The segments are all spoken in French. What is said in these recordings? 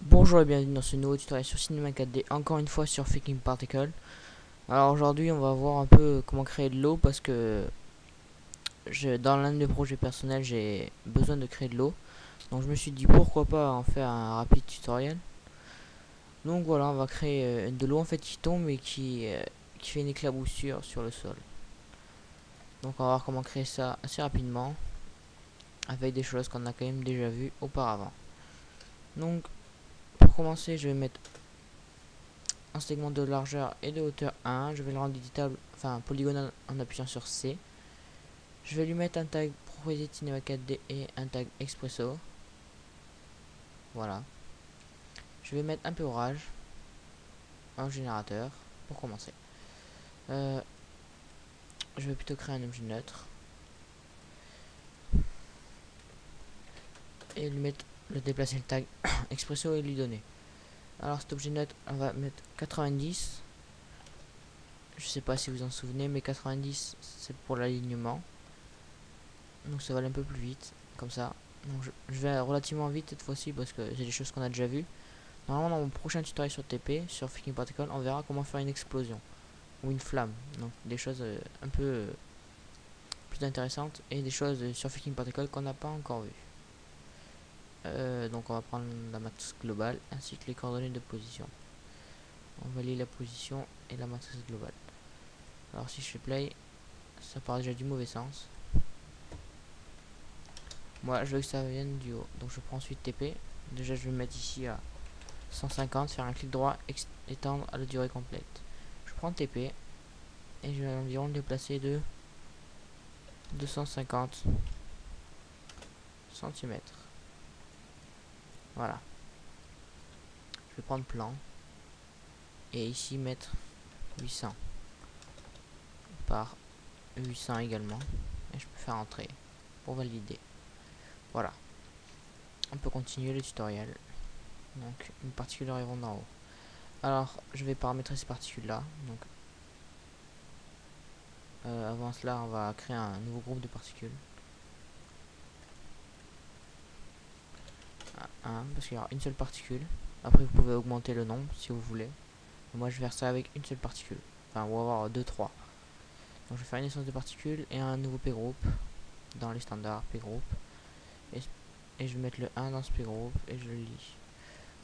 Bonjour et bienvenue dans ce nouveau tutoriel sur Cinema 4D, encore une fois sur Faking Particle. Alors aujourd'hui on va voir un peu comment créer de l'eau parce que dans l'un de mes projets personnels j'ai besoin de créer de l'eau. Donc je me suis dit pourquoi pas en faire un rapide tutoriel. Donc voilà, on va créer de l'eau en fait qui tombe et qui fait une éclaboussure sur le sol. Donc on va voir comment créer ça assez rapidement avec des choses qu'on a quand même déjà vues auparavant. Donc pour commencer je vais mettre un segment de largeur et de hauteur 1. Je vais le rendre éditable, enfin polygonal en appuyant sur C. Je vais lui mettre un tag propriété Cinema 4D et un tag Expresso. Voilà. Je vais mettre un peu orage, un générateur pour commencer. Je vais plutôt créer un objet neutre et lui mettre le déplacer le tag Expresso et lui donner. Alors cet objet neutre, on va mettre 90. Je sais pas si vous en souvenez, mais 90 c'est pour l'alignement. Donc ça va aller un peu plus vite, comme ça. Donc je vais relativement vite cette fois-ci parce que c'est des choses qu'on a déjà vues. Normalement dans mon prochain tutoriel sur TP, sur Faking Particle, on verra comment faire une explosion ou une flamme. Donc des choses un peu plus intéressantes et des choses sur Faking Particle qu'on n'a pas encore vues. Donc on va prendre la matrice globale ainsi que les coordonnées de position. On va lier la position et la matrice globale. Alors si je fais play, ça part déjà du mauvais sens. Moi je veux que ça vienne du haut. Donc je prends ensuite TP. Déjà je vais mettre ici à 150, faire un clic droit, étendre à la durée complète. Je prends TP et je vais environ le déplacer de 250 cm. Voilà. Je vais prendre plan et ici mettre 800 par 800 également. Et je peux faire entrer pour valider. Voilà. On peut continuer le tutoriel. Donc une particule arrivant d'en haut. Alors je vais paramétrer ces particules là. Donc avant cela on va créer un nouveau groupe de particules. Un, parce qu'il y aura une seule particule. Après vous pouvez augmenter le nombre si vous voulez. Moi je vais faire ça avec une seule particule. Enfin on va avoir 2, 3. Donc je vais faire une essence de particules et un nouveau p-group dans les standards p-group. Et je vais mettre le 1 dans ce p-group et je le lis.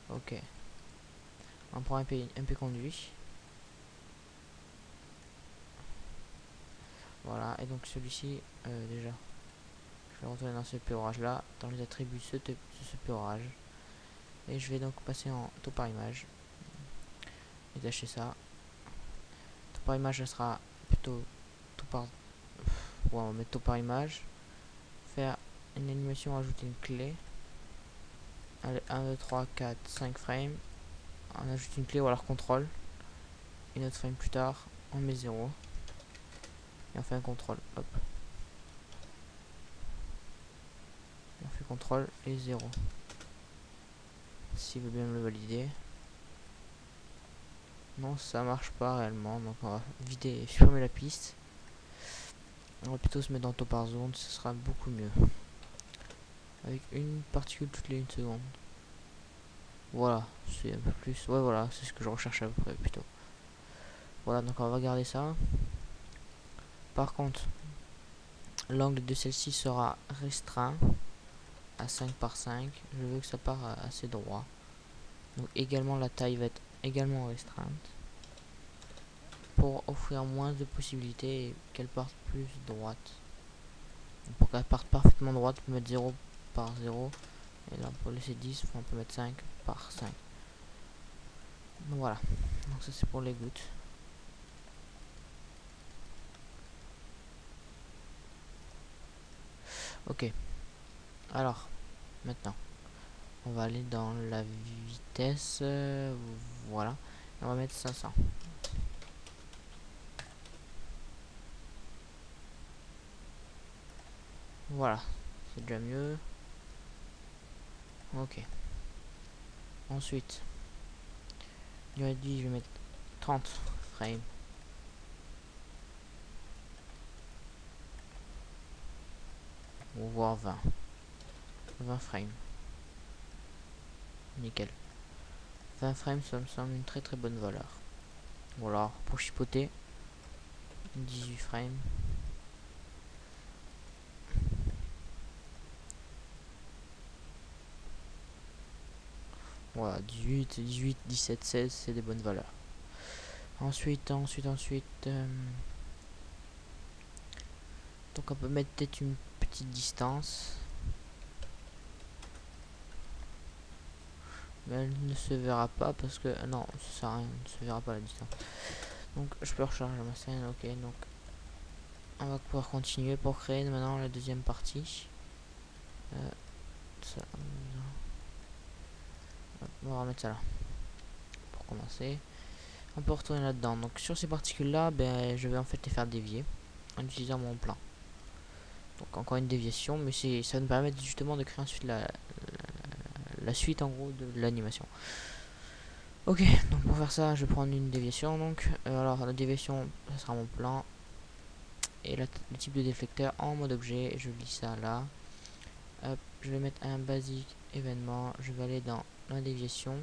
Ok. On prend un p conduit. Voilà, et donc celui-ci, déjà, je vais retourner dans ce p orage là, dans les attributs de ce p orage. Et je vais donc passer en taux par image. Détacher ça. Taux par image, ça sera plutôt taux par. Ouais, on va mettre taux par image. Faire une animation, ajouter une clé. Allez, 1, 2, 3, 4, 5 frames. On ajoute une clé ou alors contrôle. Une autre frame plus tard, on met 0. Et on fait un contrôle. Hop. Et on fait contrôle et 0. S'il veut bien me le valider. Non, ça marche pas réellement. Donc on va vider et supprimer la piste. On va plutôt se mettre dans taux par zone, ce sera beaucoup mieux. Avec une particule toutes les 1 seconde. Voilà, c'est un peu plus. Ouais, voilà, c'est ce que je recherche à peu près plutôt. Voilà, donc on va garder ça. Par contre, l'angle de celle-ci sera restreint à 5 par 5. Je veux que ça part assez droit. Donc également la taille va être également restreinte pour offrir moins de possibilités et qu'elle parte plus droite. Donc pour qu'elle parte parfaitement droite, on peut mettre 0 par 0. Et là pour laisser 10, on peut mettre 5 par 5. Donc voilà, donc ça c'est pour les gouttes. Ok, alors maintenant on va aller dans la vitesse, voilà, on va mettre 500. Voilà, c'est déjà mieux. Ok, ensuite durée de vie, je vais mettre 30 frames. Ou voire 20 frames. Nickel. 20 frames, ça me semble une très très bonne valeur. Voilà, pour chipoter, 18 frames. Voilà, 18, 18, 17, 16, c'est des bonnes valeurs. Ensuite, donc on peut mettre peut-être une petite distance. Mais elle ne se verra pas parce que... non, ça sert à rien, elle ne se verra pas la distance. Donc je peux recharger ma scène, ok. Donc on va pouvoir continuer pour créer maintenant la deuxième partie. Ça, on va remettre ça là. Pour commencer. On peut retourner là-dedans. Donc sur ces particules là, ben, je vais en fait les faire dévier en utilisant mon plan. Donc encore une déviation, mais ça va nous permettre justement de créer ensuite la suite en gros de l'animation. Ok, donc pour faire ça, je vais prendre une déviation. Donc alors la déviation, ça sera mon plan et le type de déflecteur en mode objet. Je lis ça là. Hop, je vais mettre un basique événement. Je vais aller dans la déviation.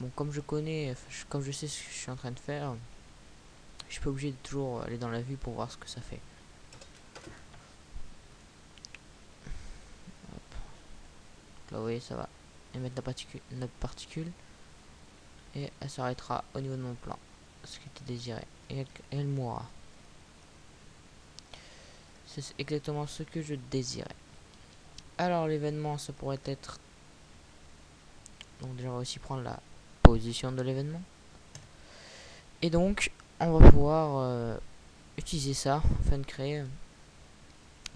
Bon, comme je connais, comme je sais ce que je suis en train de faire, je suis pas obligé de toujours aller dans la vue pour voir ce que ça fait. Hop. Là, vous voyez, ça va émettre notre particule et elle s'arrêtera au niveau de mon plan, ce qui était désiré, et elle mourra. C'est exactement ce que je désirais. Alors l'événement, ça pourrait être... Donc déjà, on va aussi prendre la position de l'événement. Et donc, on va pouvoir utiliser ça afin de créer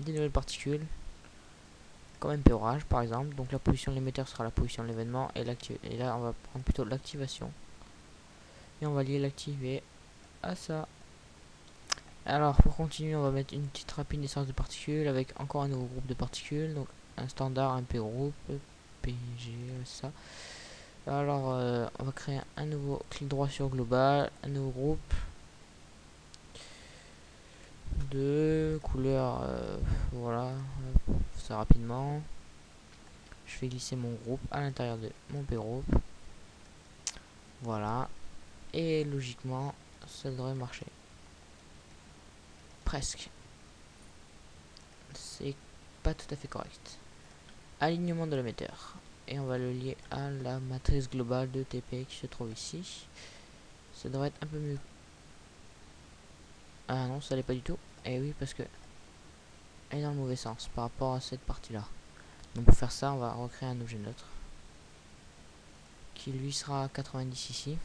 des nouvelles particules, comme un orage par exemple. Donc la position de l'émetteur sera la position de l'événement, et là on va prendre plutôt l'activation. Et on va lier l'activer à ça. Alors pour continuer, on va mettre une petite rapide naissance de particules avec encore un nouveau groupe de particules. Donc un standard, un p-groupe, PG, ça. Alors on va créer un nouveau clic droit sur global, un nouveau groupe de couleur, voilà, ça rapidement. Je vais glisser mon groupe à l'intérieur de mon p-groupe. Voilà. Et logiquement, ça devrait marcher. Presque. C'est pas tout à fait correct. Alignement de l'émetteur. Et on va le lier à la matrice globale de TP qui se trouve ici. Ça devrait être un peu mieux. Ah non, ça l'est pas du tout. Et oui, parce que elle est dans le mauvais sens par rapport à cette partie-là. Donc pour faire ça, on va recréer un objet neutre. Qui lui sera à 90 ici.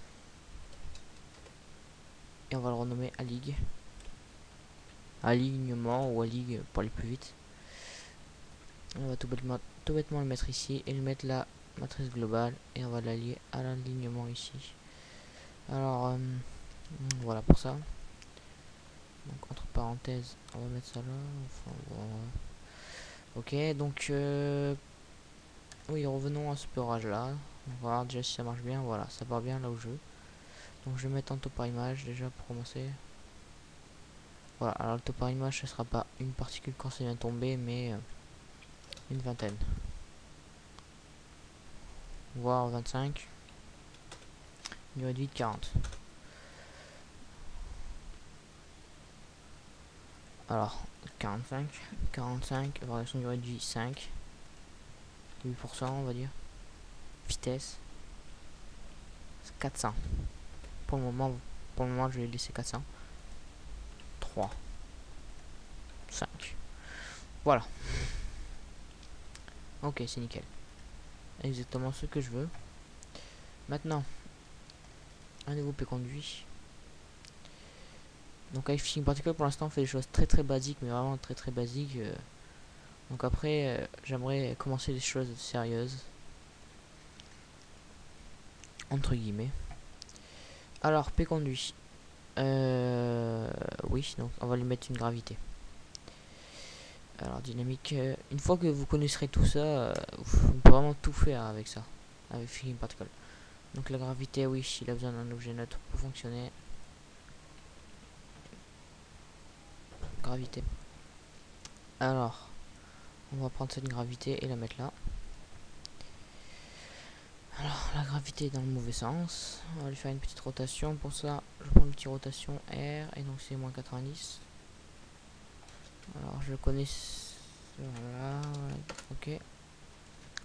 Et on va le renommer Alig. Alignement ou Alig pour aller plus vite. On va tout bêtement le mettre ici et le mettre la matrice globale et on va l'allier à l'alignement ici. Alors voilà pour ça. Donc entre parenthèses, on va mettre ça là. Enfin, voilà. Ok, donc oui, revenons à ce peurage là. On va voir déjà si ça marche bien. Voilà, ça part bien là où je veux. Donc je vais mettre en taux par image déjà pour commencer. Voilà, alors le taux par image, ce sera pas une particule quand ça vient tomber, mais une vingtaine. Voire 25. Durée de vie de 40. Alors, 45, variation durée de vie 5, 8% on va dire. Vitesse, 400. Pour le moment, je vais laisser 400. 3, 5. Voilà. Ok, c'est nickel. Exactement ce que je veux. Maintenant, un nouveau P conduit. Donc avec Fishing Particle, pour l'instant, on fait des choses très très basiques, mais vraiment très très basiques. Donc après, j'aimerais commencer des choses sérieuses. Entre guillemets. Alors, P conduit. Oui, donc on va lui mettre une gravité. Alors dynamique, une fois que vous connaisserez tout ça, on peut vraiment tout faire avec ça, avec Fishing Particle. Donc la gravité, oui, il a besoin d'un objet neutre pour fonctionner. Gravité. Alors, on va prendre cette gravité et la mettre là. Alors la gravité dans le mauvais sens. On va lui faire une petite rotation. Pour ça, je prends une petite rotation R et donc c'est moins 90. Alors je le connais. Voilà, ok.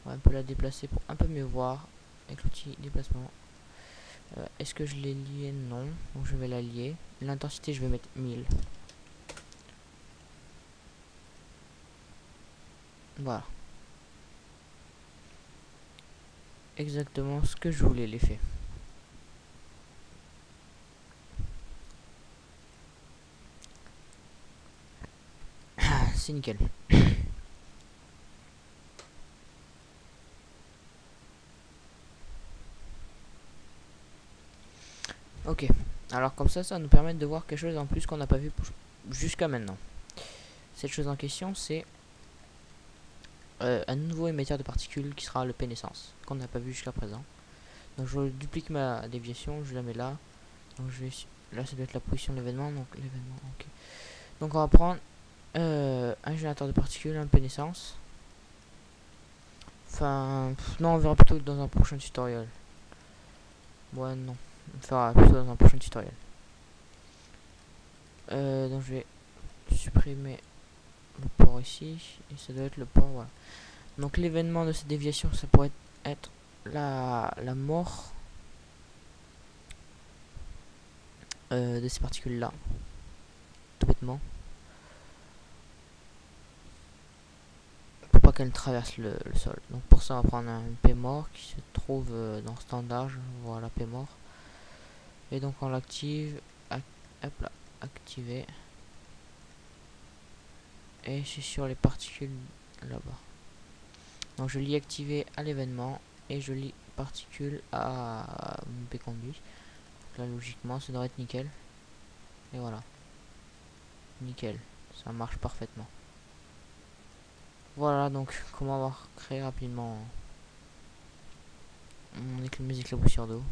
On va un peu la déplacer pour un peu mieux voir avec l'outil déplacement. Est-ce que je l'ai lié? Non. Donc je vais la lier. L'intensité, je vais mettre 1000. Voilà. Exactement ce que je voulais l'effet. C'est nickel. Ok. Alors comme ça nous permet de voir quelque chose en plus qu'on n'a pas vu jusqu'à maintenant. Cette chose en question, c'est un nouveau émetteur de particules qui sera le P naissance, qu'on n'a pas vu jusqu'à présent. Donc je duplique ma déviation, je la mets là. Donc je vais, là ça doit être la position de l'événement, donc l'événement, ok. Donc on va prendre un générateur de particules, un P naissance. Enfin, non, on verra plutôt dans un prochain tutoriel. Ouais, non, on fera plutôt dans un prochain tutoriel. Donc je vais supprimer le port ici, et ça doit être le port, voilà. Donc l'événement de cette déviation, ça pourrait être la mort de ces particules là, tout bêtement, pour pas qu'elles traversent le sol. Donc pour ça on va prendre un P mort qui se trouve dans standard, voilà P mort, et donc on l'active, hop là, activé, et c'est sur les particules là-bas. Donc je lis activé à l'événement et je lis particules à mon P conduit. Là logiquement ça devrait être nickel, et voilà, nickel, ça marche parfaitement. Voilà donc comment avoir créé rapidement mes éclaboussures d'eau.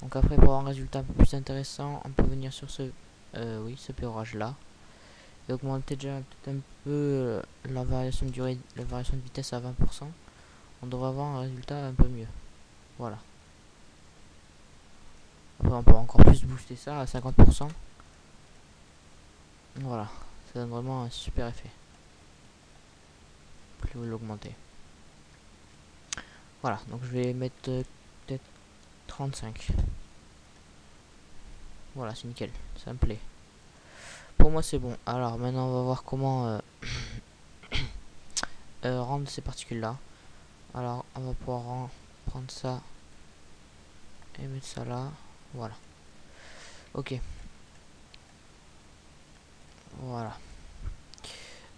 Donc après pour avoir un résultat un peu plus intéressant, on peut venir sur ce ce péorage là et augmenter déjà peut-être un peu la variation de durée, la variation de vitesse à 20%. On devrait avoir un résultat un peu mieux. Voilà. Après on peut encore plus booster ça à 50%. Voilà, ça donne vraiment un super effet. Plus vous l'augmentez. Voilà, donc je vais mettre peut-être 35. Voilà, c'est nickel, ça me plaît. Pour moi c'est bon. Alors maintenant on va voir comment rendre ces particules là. Alors on va pouvoir prendre ça et mettre ça là. Voilà. Ok. Voilà.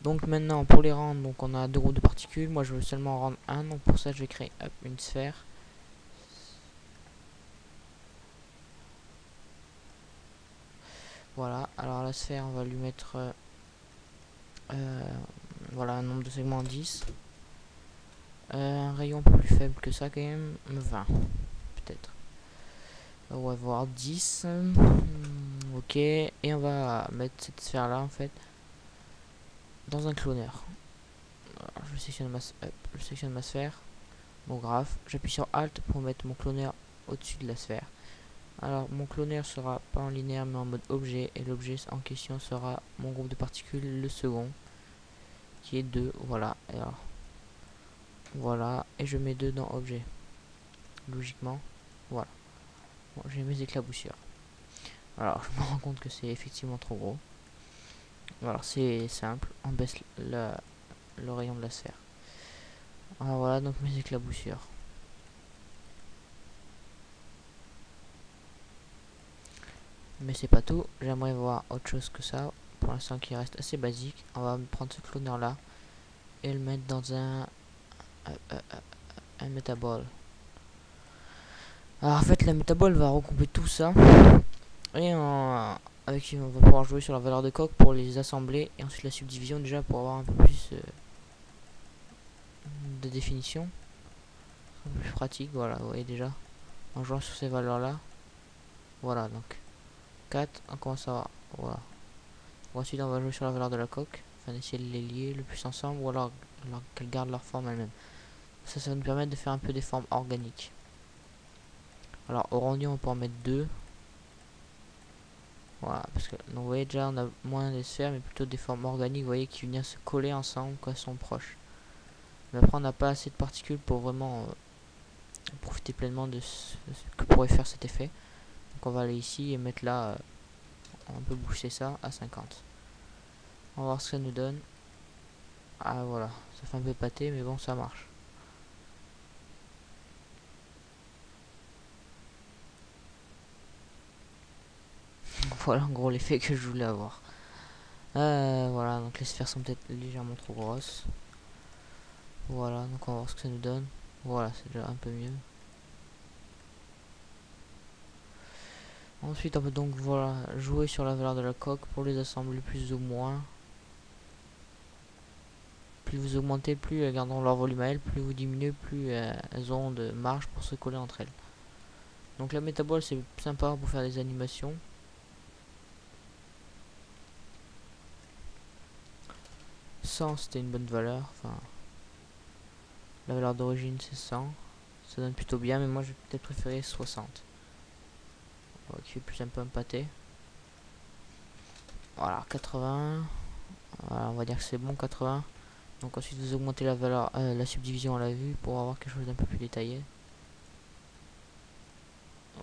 Donc maintenant pour les rendre, donc on a deux groupes de particules. Moi je veux seulement rendre un. Donc pour ça je vais créer une sphère. Voilà. Alors la sphère on va lui mettre voilà un nombre de segments 10. Un rayon un peu plus faible que ça quand même, 20 peut-être. On va voir 10. Ok, et on va mettre cette sphère là en fait dans un cloneur. Alors, je sélectionne ma sphère, mon graphe, j'appuie sur Alt pour mettre mon cloneur au-dessus de la sphère. Alors mon cloneur sera pas en linéaire mais en mode objet, et l'objet en question sera mon groupe de particules, le second, qui est 2, voilà. Et alors, voilà, et je mets 2 dans objet, logiquement, voilà. Bon, j'ai mes éclaboussures. Alors je me rends compte que c'est effectivement trop gros. Alors c'est simple, on baisse le rayon de la sphère. Alors voilà donc mes éclaboussures. Mais c'est pas tout, j'aimerais voir autre chose que ça. Pour l'instant qui reste assez basique. On va prendre ce cloneur là et le mettre dans un métabole. Alors en fait la métabole va regrouper tout ça. Et avec on va pouvoir jouer sur la valeur de coque pour les assembler. Et ensuite la subdivision déjà pour avoir un peu plus de définition. Un peu plus pratique, voilà, vous voyez déjà. En jouant sur ces valeurs là. Voilà donc 4, on commence à voir. Voilà. Ensuite on va jouer sur la valeur de la coque, afin d'essayer de les lier le plus ensemble, ou alors qu'elles gardent leur forme elles-mêmes. Ça va nous permettre de faire un peu des formes organiques. Alors au rendu on peut en mettre 2. Voilà, parce que donc, vous voyez déjà on a moins des sphères mais plutôt des formes organiques, vous voyez, qui viennent se coller ensemble quand elles sont proches. Mais après on n'a pas assez de particules pour vraiment profiter pleinement de ce que pourrait faire cet effet. Donc on va aller ici et mettre là, on peut booster ça à 50. On va voir ce que ça nous donne. Ah voilà, ça fait un peu pâté mais bon ça marche. Voilà en gros l'effet que je voulais avoir. Voilà, donc les sphères sont peut-être légèrement trop grosses. Voilà, donc on va voir ce que ça nous donne. Voilà, c'est déjà un peu mieux. Ensuite, on peut donc voilà, jouer sur la valeur de la coque pour les assembler plus ou moins. Plus vous augmentez, plus elles garderont leur volume à elles. Plus vous diminuez, plus elles auront de marge pour se coller entre elles. Donc la métabole, c'est sympa pour faire des animations. 100, c'était une bonne valeur. Enfin, la valeur d'origine, c'est 100. Ça donne plutôt bien, mais moi, je vais peut-être préférer 60. Qui fait plus un peu un pâté. Voilà, 80. Voilà, on va dire que c'est bon, 80. Donc ensuite vous augmentez la valeur, la subdivision à la vue pour avoir quelque chose d'un peu plus détaillé.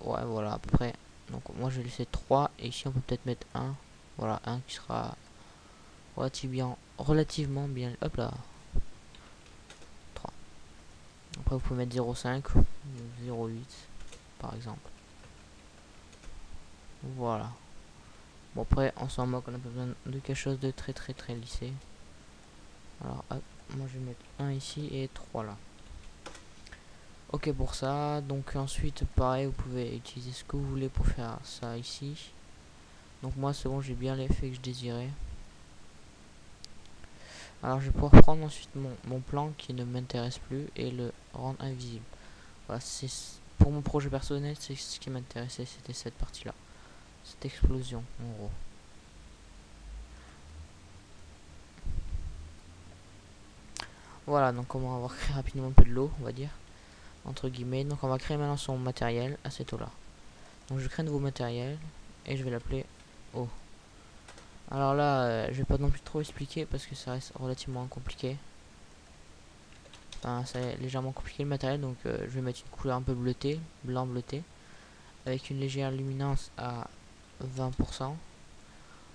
Ouais, voilà, à peu près. Donc moi je vais laisser 3 et ici on peut peut-être mettre 1. Voilà, 1 qui sera relativement bien. Hop là, 3. Après vous pouvez mettre 0,5 ou 0,8 par exemple. Voilà. Bon après on s'en moque, on a besoin de quelque chose de très lissé. Alors hop, moi je vais mettre 1 ici et 3 là. Ok pour ça, donc ensuite pareil vous pouvez utiliser ce que vous voulez pour faire ça ici. Donc moi c'est bon, j'ai bien l'effet que je désirais. Alors je vais pouvoir prendre ensuite mon plan qui ne m'intéresse plus et le rendre invisible. Voilà, c'est pour mon projet personnel, c'est ce qui m'intéressait, c'était cette partie là. Cette explosion en gros. Voilà, donc on va avoir créé rapidement un peu de l'eau, on va dire. Entre guillemets, donc on va créer maintenant son matériel à cette eau là. Donc je crée un nouveau matériel et je vais l'appeler eau. Alors là, je vais pas non plus trop expliquer parce que ça reste relativement compliqué. Enfin, c'est légèrement compliqué le matériel, donc je vais mettre une couleur un peu bleutée, blanc bleuté, avec une légère luminance à 20%.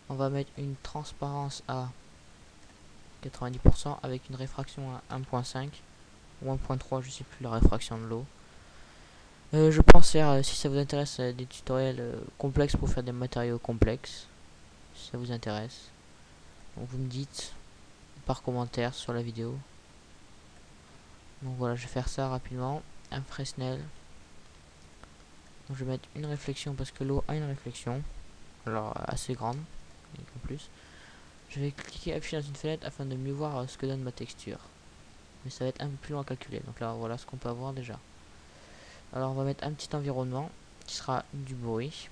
On va mettre une transparence à 90% avec une réfraction à 1.5 ou 1.3, je sais plus la réfraction de l'eau. Je pense faire, si ça vous intéresse, des tutoriels complexes pour faire des matériaux complexes, si ça vous intéresse. Donc vous me dites par commentaire sur la vidéo. Donc voilà, je vais faire ça rapidement. Un Fresnel. Donc je vais mettre une réflexion parce que l'eau a une réflexion. Alors assez grande. En plus. Je vais cliquer afficher dans une fenêtre afin de mieux voir ce que donne ma texture. Mais ça va être un peu plus long à calculer. Donc là voilà ce qu'on peut avoir déjà. Alors on va mettre un petit environnement qui sera du bruit.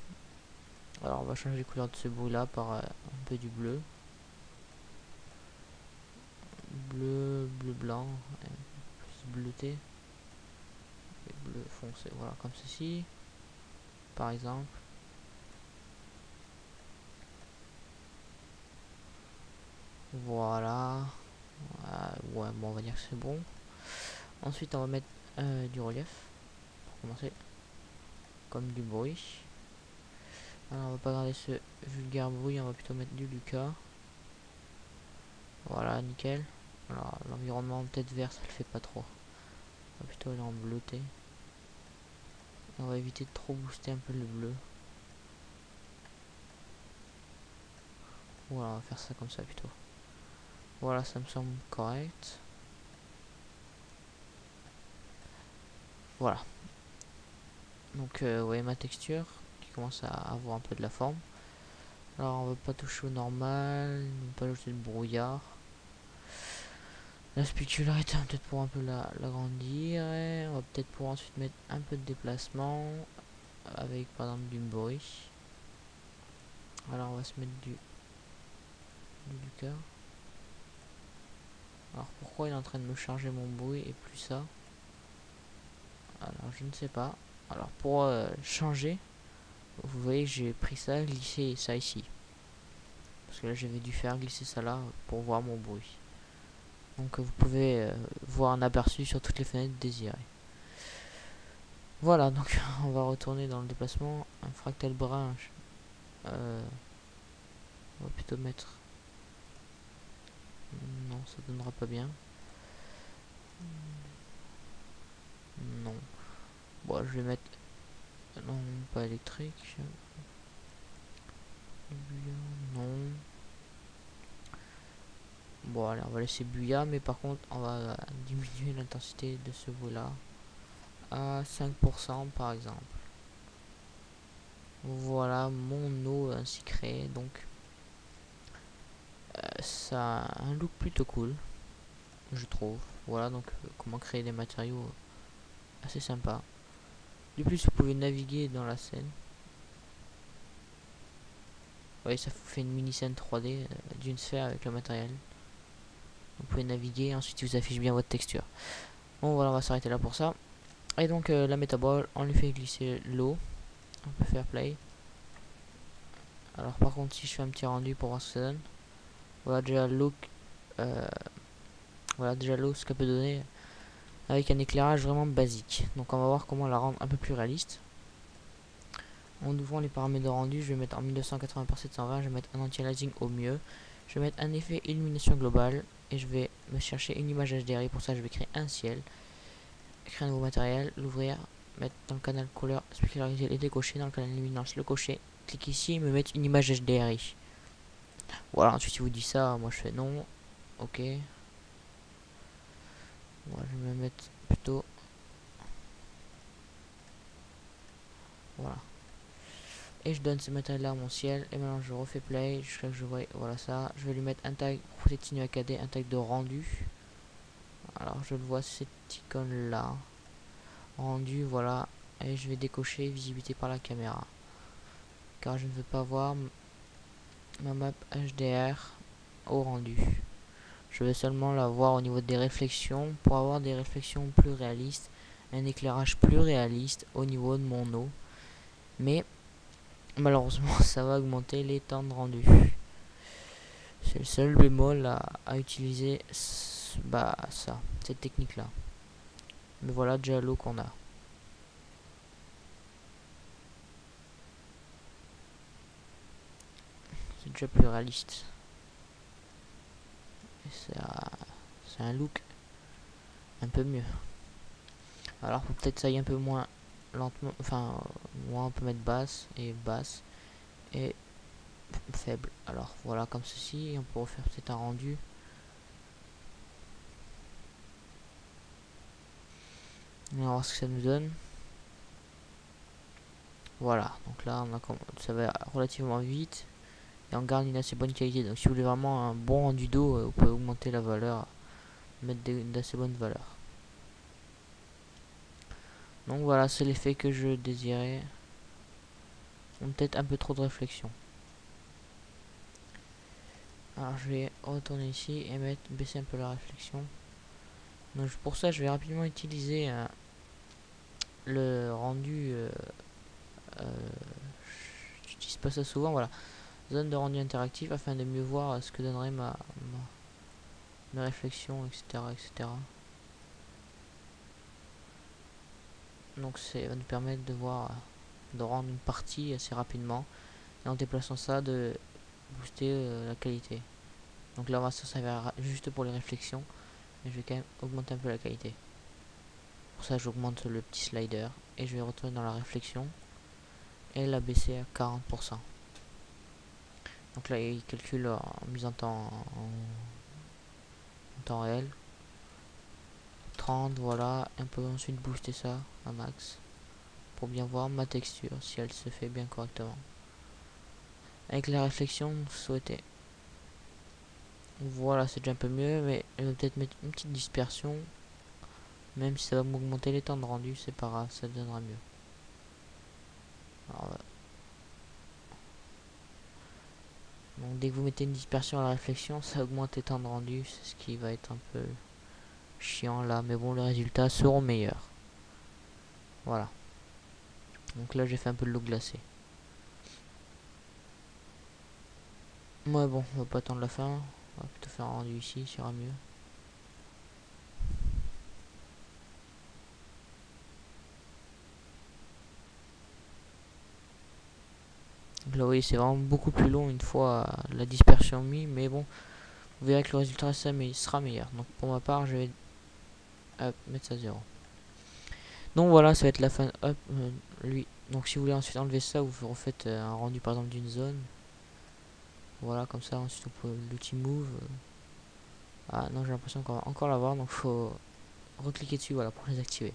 Alors on va changer les couleurs de ce bruit là par un peu du bleu. Bleu, bleu blanc, plus bleuté. Et bleu foncé. Voilà comme ceci. Par exemple. Voilà. Ouais, bon, on va dire que c'est bon. Ensuite, on va mettre du relief pour commencer, comme du bruit. Alors, on va pas garder ce vulgaire bruit, on va plutôt mettre du Lucas. Voilà, nickel. Alors, l'environnement peut-être vert, ça le fait pas trop. On va plutôt aller en bleuté. On va éviter de trop booster un peu le bleu. Voilà, on va faire ça comme ça plutôt. Voilà, ça me semble correct. Voilà. Donc, vous voyez ma texture qui commence à avoir un peu de la forme. Alors on va pas toucher au normal, on va pas ajouter de brouillard. La spécularité, peut-être pour un peu l'agrandir. On va peut-être pour ensuite mettre un peu de déplacement avec par exemple du bruit. Alors on va se mettre du cœur. Alors pourquoi il est en train de me charger mon bruit et plus ça? Alors je ne sais pas. Alors pour changer, vous voyez que j'ai pris ça, glissé ça ici. Parce que là j'avais dû faire glisser ça là pour voir mon bruit. Donc vous pouvez voir un aperçu sur toutes les fenêtres désirées. Voilà, donc on va retourner dans le déplacement. Un fractal brun. On va plutôt mettre... Non, ça donnera pas bien. Non. Bon, je vais mettre... Non, pas électrique. Non. Bon, allez, on va laisser Buya, mais par contre, on va diminuer l'intensité de ce bruit là à 5% par exemple. Voilà mon eau ainsi créé. Donc, ça a un look plutôt cool, je trouve. Voilà donc comment créer des matériaux assez sympa. De plus, vous pouvez naviguer dans la scène. Vous voyez, ça vous fait une mini scène 3D d'une sphère avec le matériel. Vous pouvez naviguer et ensuite il vous affiche bien votre texture. Bon voilà, on va s'arrêter là pour ça. Et donc la métaball, on lui fait glisser l'eau. On peut faire play. Alors par contre, si je fais un petit rendu pour voir ce que ça donne. Voilà déjà l'eau. Voilà déjà l'eau, ce qu'elle peut donner avec un éclairage vraiment basique. Donc on va voir comment la rendre un peu plus réaliste. En ouvrant les paramètres de rendu, je vais mettre en 1980 par 720, je vais mettre un anti-aliasing au mieux. Je vais mettre un effet illumination globale et je vais me chercher une image HDRI. Pour ça, je vais créer un ciel, créer un nouveau matériel, l'ouvrir, mettre dans le canal couleur spéculariser et décocher, dans le canal luminance le cocher. Clique ici et me mettre une image HDRI. Voilà, ensuite il vous dit ça, moi je fais non. Ok. Voilà, je vais me mettre plutôt. Voilà. Et je donne ce matériel là à mon ciel. Et maintenant je refais play jusqu'à ce que je vois. Voilà ça. Je vais lui mettre un tag Continue AKD, un tag de rendu. Alors je le vois cette icône là. Rendu, voilà. Et je vais décocher visibilité par la caméra. Car je ne veux pas voir ma map HDR au rendu. Je vais seulement la voir au niveau des réflexions pour avoir des réflexions plus réalistes. Un éclairage plus réaliste au niveau de mon eau. Mais malheureusement ça va augmenter les temps de rendu. C'est le seul bémol à utiliser bah ça, cette technique là. Mais voilà déjà l'eau qu'on a. C'est déjà plus réaliste. C'est un look un peu mieux. Alors faut peut-être ça y un peu moins lentement. Enfin moi on peut mettre basse et faible. Alors voilà comme ceci. Et on peut refaire peut-être un rendu. On va voir ce que ça nous donne. Voilà, donc là on a ça va relativement vite et on garde une assez bonne qualité. Donc si vous voulez vraiment un bon rendu d'eau, vous pouvez augmenter la valeur, mettre d'assez bonnes valeurs. Donc voilà, c'est l'effet que je désirais. Peut-être un peu trop de réflexion. Alors je vais retourner ici et baisser un peu la réflexion. Donc pour ça je vais rapidement utiliser le rendu. J'utilise pas ça souvent, voilà. Zone de rendu interactif afin de mieux voir ce que donnerait mes réflexions, etc., etc. Donc ça va nous permettre de voir, de rendre une partie assez rapidement et en déplaçant ça de booster la qualité. Donc là on va se servir juste pour les réflexions, mais je vais quand même augmenter un peu la qualité. Pour ça j'augmente le petit slider et je vais retourner dans la réflexion et la baisser à 40%. Donc là il calcule en mise en temps réel. 30, voilà, on peut ensuite booster ça à max pour bien voir ma texture si elle se fait bien correctement avec la réflexion souhaitée. Voilà, c'est déjà un peu mieux, mais je vais peut-être mettre une petite dispersion, même si ça va m'augmenter les temps de rendu, c'est pas grave, ça donnera mieux. Alors, donc dès que vous mettez une dispersion à la réflexion, ça augmente les temps de rendu, c'est ce qui va être un peu chiant là, mais bon, les résultats seront meilleurs. Voilà. Donc là j'ai fait un peu de l'eau glacée. Ouais bon, on va pas attendre la fin. On va plutôt faire un rendu ici, ça ira mieux. Donc là vous voyez c'est vraiment beaucoup plus long une fois la dispersion mis. Mais bon, vous verrez que le résultat sera meilleur. Donc pour ma part je vais mettre ça à 0. Donc voilà, ça va être la fin. Hop, lui. Donc si vous voulez ensuite enlever ça, vous refaites un rendu par exemple d'une zone. Voilà, comme ça. Ensuite, on peut l'outil move. Ah non, j'ai l'impression qu'on va encore l'avoir. Donc faut recliquer dessus, voilà, pour les activer.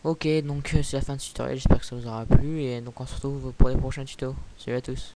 Ok, donc c'est la fin de ce tutoriel. J'espère que ça vous aura plu. Et donc on se retrouve pour les prochains tutos. Salut à tous.